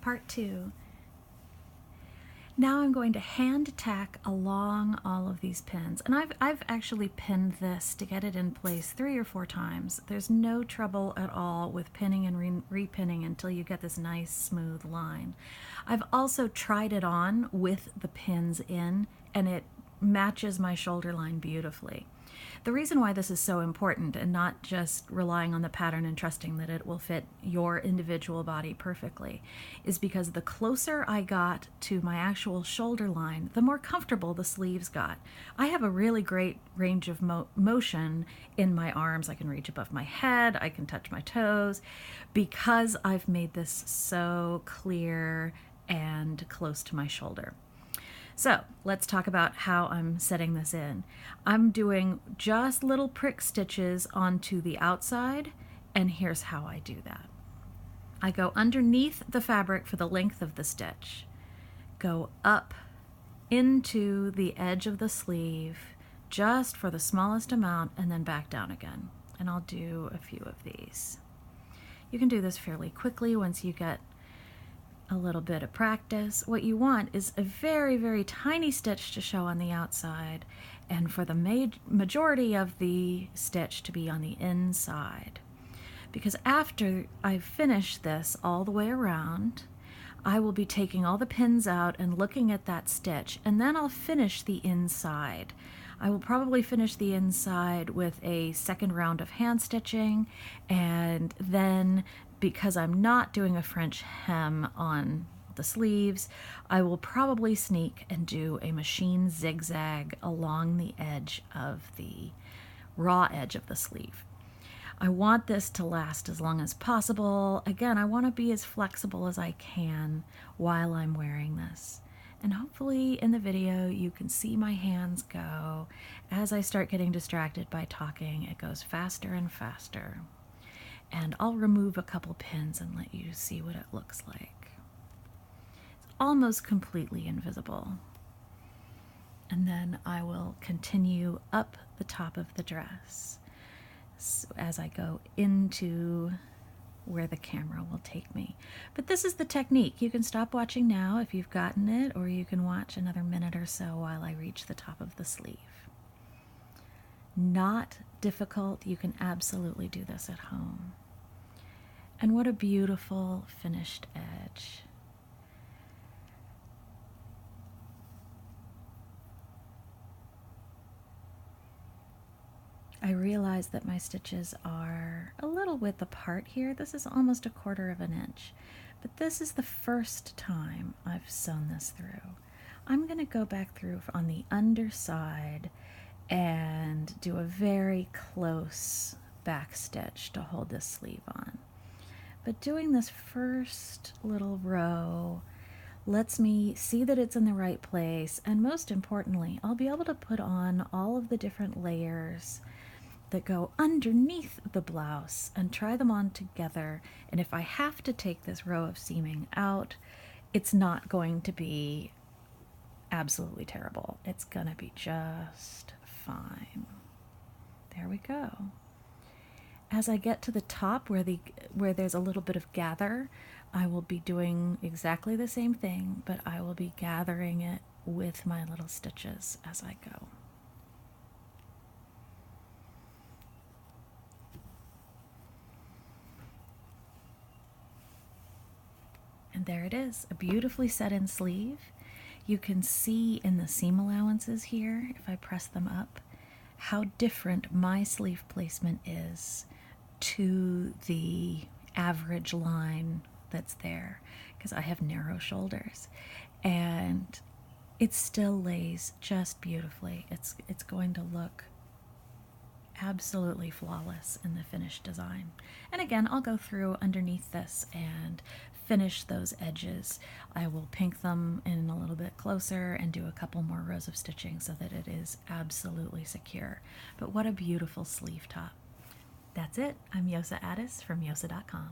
part 2. Now I'm going to hand tack along all of these pins, and I've actually pinned this to get it in place 3 or 4 times. There's no trouble at all with pinning and repinning until you get this nice smooth line. I've also tried it on with the pins in, and it matches my shoulder line beautifully. The reason why this is so important, and not just relying on the pattern and trusting that it will fit your individual body perfectly, is because the closer I got to my actual shoulder line, the more comfortable the sleeves got. I have a really great range of motion in my arms. I can reach above my head, I can touch my toes, because I've made this so clear and close to my shoulder. So let's talk about how I'm setting this in. I'm doing just little prick stitches onto the outside, and here's how I do that. I go underneath the fabric for the length of the stitch, go up into the edge of the sleeve just for the smallest amount, and then back down again. And I'll do a few of these. You can do this fairly quickly once you get a little bit of practice. What you want is a very, very tiny stitch to show on the outside, and for the majority of the stitch to be on the inside. Because after I've finished this all the way around, I will be taking all the pins out and looking at that stitch, and then I'll finish the inside. I will probably finish the inside with a second round of hand stitching, and then, because I'm not doing a French hem on the sleeves, I will probably sneak and do a machine zigzag along the edge of the raw edge of the sleeve. I want this to last as long as possible. Again, I want to be as flexible as I can while I'm wearing this. And hopefully in the video you can see my hands go. As I start getting distracted by talking, it goes faster and faster. And I'll remove a couple pins and let you see what it looks like. It's almost completely invisible. And then I will continue up the top of the dress as I go into where the camera will take me. But this is the technique. You can stop watching now if you've gotten it, or you can watch another minute or so while I reach the top of the sleeve. Not difficult. You can absolutely do this at home. And what a beautiful finished edge. I realize that my stitches are a little width apart here. This is almost 1/4 of an inch, but this is the first time I've sewn this through. I'm going to go back through on the underside and do a very close back stitch to hold this sleeve on. But doing this first little row lets me see that it's in the right place, and most importantly, I'll be able to put on all of the different layers that go underneath the blouse and try them on together. And if I have to take this row of seaming out, it's not going to be absolutely terrible. It's gonna be just fine. There we go. As I get to the top where there's a little bit of gather, I will be doing exactly the same thing, but I will be gathering it with my little stitches as I go. And there it is, a beautifully set in sleeve. You can see in the seam allowances here, if I press them up, how different my sleeve placement is to the average line that's there, because I have narrow shoulders, and it still lays just beautifully. It's going to look absolutely flawless in the finished design. And again, I'll go through underneath this and finish those edges. I will pink them in a little bit closer and do a couple more rows of stitching so that it is absolutely secure. But what a beautiful sleeve top. That's it. I'm Yosa Addis from yosa.com.